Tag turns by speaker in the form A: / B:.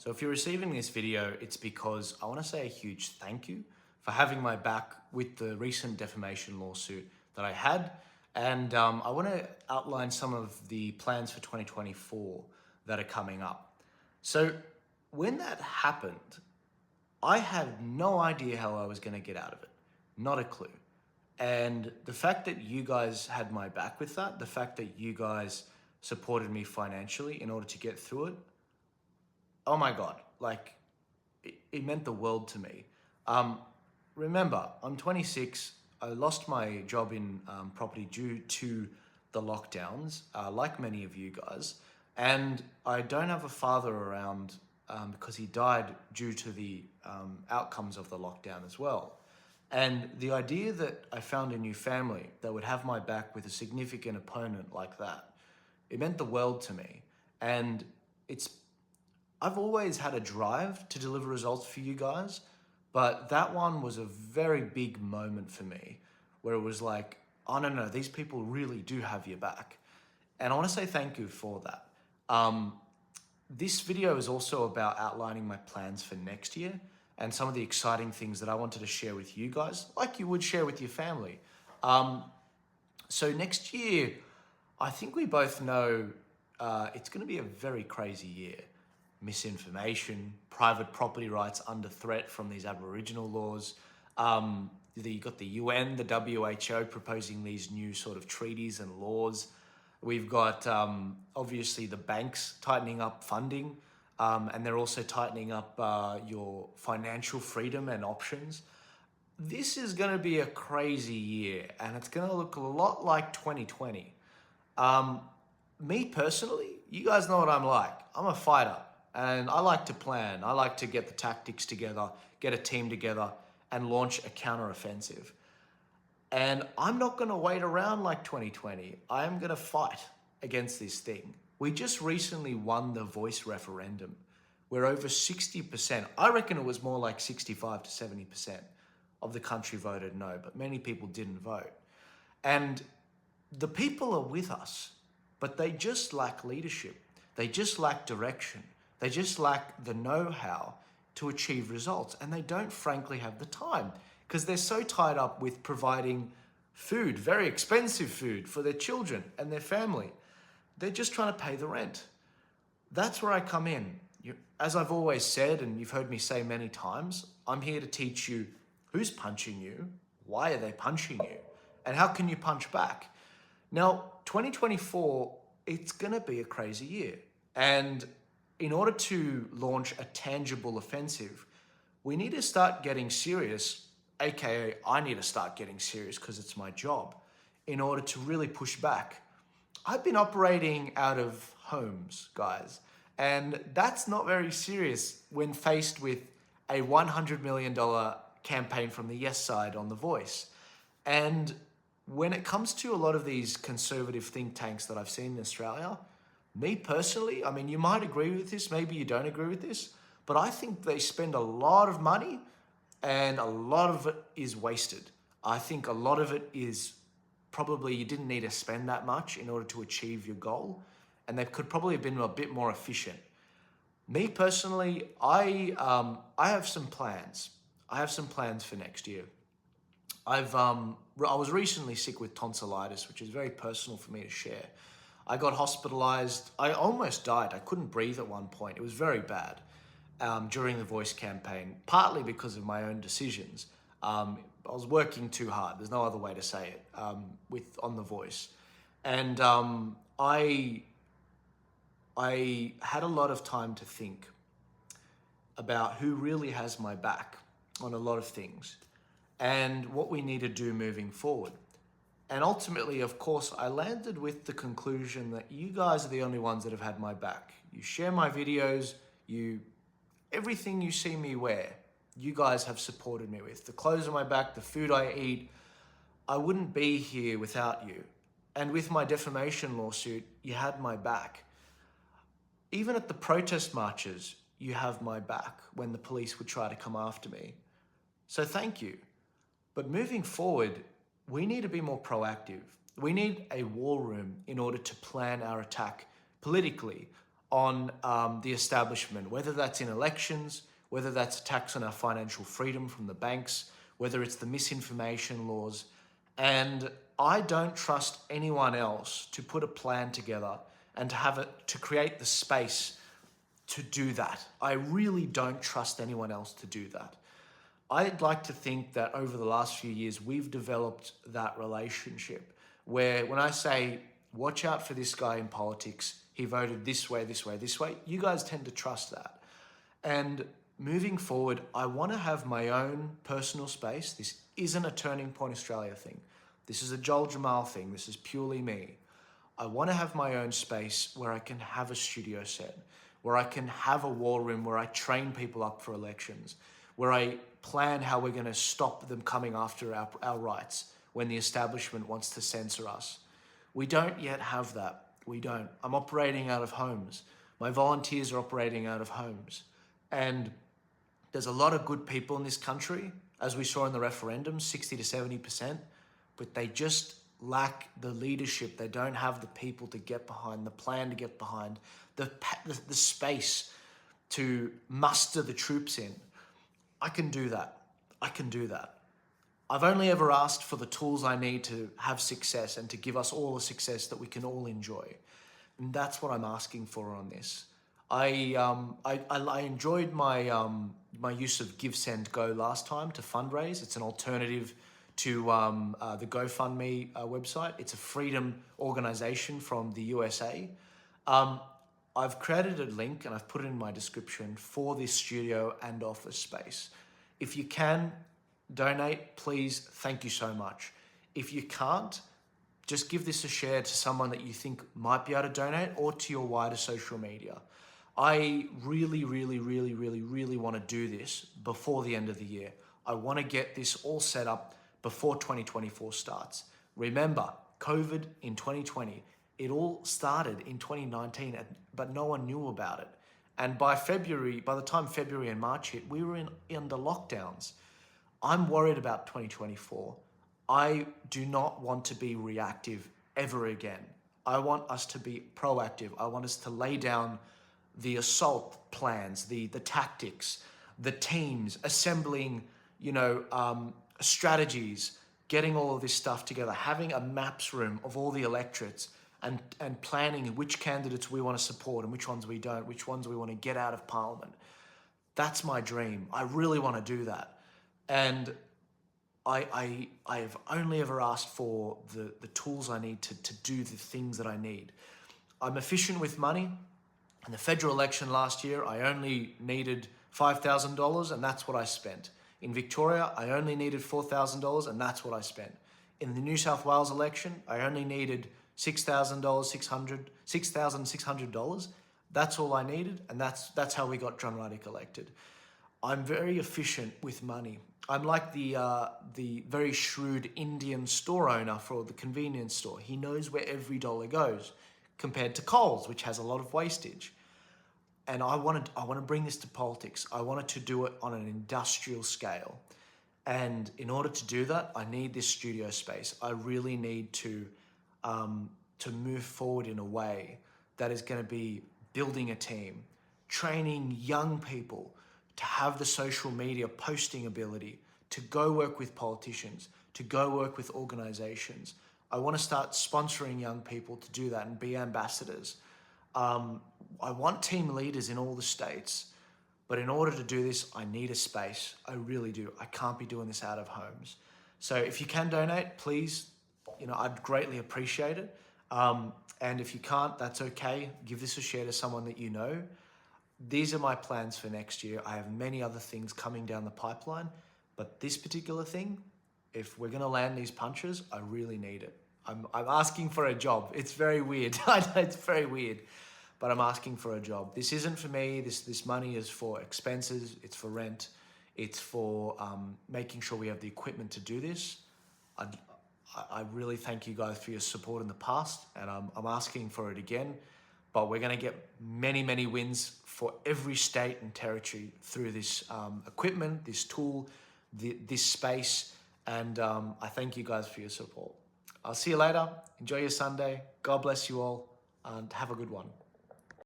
A: So if you're receiving this video, it's because I want to say a huge thank you for having my back with the recent defamation lawsuit that I had. And I want to outline some of the plans for 2024 that are coming up. So when that happened, I had no idea how I was going to get out of it. Not a clue. And the fact that you guys had my back with that, the fact that you guys supported me financially in order to get through it, oh my God, like it meant the world to me. Remember, I'm 26. I lost my job in property due to the lockdowns, like many of you guys. And I don't have a father around because he died due to the outcomes of the lockdown as well. And the idea that I found a new family that would have my back with a significant opponent like that, it meant the world to me. And I've always had a drive to deliver results for you guys, but that one was a very big moment for me where it was like, oh no, these people really do have your back. And I want to say thank you for that. This video is also about outlining my plans for next year and some of the exciting things that I wanted to share with you guys, like you would share with your family. So next year, I think we both know it's going to be a very crazy year. Misinformation, private property rights under threat from these Aboriginal laws. You got the UN, the WHO proposing these new sort of treaties and laws. We've got obviously the banks tightening up funding, and they're also tightening up your financial freedom and options. This is going to be a crazy year, and it's going to look a lot like 2020. Me personally, you guys know what I'm like. I'm a fighter. And I like to plan. I like to get the tactics together, get a team together, and launch a counter-offensive. And I'm not going to wait around like 2020. I am going to fight against this thing. We just recently won the voice referendum, where over 60%, I reckon it was more like 65 to 70% of the country voted no, but many people didn't vote. And the people are with us, but they just lack leadership. They just lack direction. They just lack the know-how to achieve results. And they don't frankly have the time because they're so tied up with providing food, very expensive food for their children and their family. They're just trying to pay the rent. That's where I come in. As I've always said, and you've heard me say many times, I'm here to teach you who's punching you, why are they punching you, and how can you punch back? Now, 2024, it's going to be a crazy year. And in order to launch a tangible offensive, we need to start getting serious, aka I need to start getting serious because it's my job, in order to really push back. I've been operating out of homes, guys, and that's not very serious when faced with a $100 million campaign from the yes side on The Voice. And when it comes to a lot of these conservative think tanks that I've seen in Australia, me personally, I mean, you might agree with this, maybe you don't agree with this, but I think they spend a lot of money and a lot of it is wasted. I think a lot of it is probably you didn't need to spend that much in order to achieve your goal, and they could probably have been a bit more efficient. Me personally, I have some plans. I have some plans for next year. I was recently sick with tonsillitis, which is very personal for me to share. I got hospitalized. I almost died. I couldn't breathe at one point. It was very bad during the Voice campaign, partly because of my own decisions. I was working too hard. There's no other way to say it on The Voice. And I had a lot of time to think about who really has my back on a lot of things and what we need to do moving forward. And ultimately, of course, I landed with the conclusion that you guys are the only ones that have had my back. You share my videos, everything you see me wear, you guys have supported me with. The clothes on my back, the food I eat, I wouldn't be here without you. And with my defamation lawsuit, you had my back. Even at the protest marches, you have my back when the police would try to come after me. So thank you. But moving forward, we need to be more proactive. We need a war room in order to plan our attack politically. on the establishment, whether that's in elections, whether that's attacks on our financial freedom from the banks, whether it's the misinformation laws. And I don't trust anyone else to put a plan together and to have it, to create the space to do that. I really don't trust anyone else to do that. I'd like to think that over the last few years, we've developed that relationship where when I say, watch out for this guy in politics, he voted this way, this way, this way, you guys tend to trust that. And moving forward, I want to have my own personal space. This isn't a Turning Point Australia thing. This is a Joel Jammal thing. This is purely me. I want to have my own space where I can have a studio set, where I can have a war room, where I train people up for elections, where I plan how we're going to stop them coming after our rights when the establishment wants to censor us. We don't yet have that. We don't. I'm operating out of homes. My volunteers are operating out of homes. And there's a lot of good people in this country, as we saw in the referendum, 60 to 70%, but they just lack the leadership. They don't have the people to get behind, the plan to get behind, the space to muster the troops in. I can do that. I can do that. I've only ever asked for the tools I need to have success and to give us all the success that we can all enjoy. And that's what I'm asking for on this. I enjoyed my use of Give, Send, Go last time to fundraise. It's an alternative to the GoFundMe website. It's a freedom organization from the USA. I've created a link and I've put it in my description for this studio and office space. If you can donate, please, thank you so much. If you can't, just give this a share to someone that you think might be able to donate or to your wider social media. I really want to do this before the end of the year. I want to get this all set up before 2024 starts. Remember, COVID in 2020, it all started in 2019, but no one knew about it. And by the time February and March hit, we were under lockdowns. I'm worried about 2024. I do not want to be reactive ever again. I want us to be proactive. I want us to lay down the assault plans, the tactics, the teams, assembling, strategies, getting all of this stuff together, having a maps room of all the electorates and planning which candidates we want to support and which ones we don't, which ones we want to get out of Parliament. That's my dream. I really want to do that. And I've only ever asked for the tools I need to do the things that I need. I'm efficient with money. In the federal election last year, I only needed $5,000 and that's what I spent. In Victoria, I only needed $4,000 and that's what I spent. In the New South Wales election, I only needed $6,600. That's all I needed, and that's how we got John Ruddick elected. I'm very efficient with money. I'm like the very shrewd Indian store owner for the convenience store. He knows where every dollar goes, compared to Coles, which has a lot of wastage. And I want to bring this to politics. I wanted to do it on an industrial scale. And in order to do that, I need this studio space. I really need to move forward in a way that is going to be building a team, training young people to have the social media posting ability, to go work with politicians, to go work with organizations. I want to start sponsoring young people to do that and be ambassadors. I want team leaders in all the states, but in order to do this, I need a space. I really do. I can't be doing this out of homes. So if you can donate, please, I'd greatly appreciate it. And if you can't, that's okay. Give this a share to someone that you know. These are my plans for next year. I have many other things coming down the pipeline, but this particular thing, if we're gonna land these punches, I really need it. I'm asking for a job. It's very weird. I know it's very weird, but I'm asking for a job. This isn't for me. This money is for expenses. It's for rent. It's for making sure we have the equipment to do this. I really thank you guys for your support in the past, and I'm asking for it again. But we're going to get many wins for every state and territory through this equipment, this tool, this space, and I thank you guys for your support. I'll see you later. Enjoy your Sunday. God bless you all, and have a good one.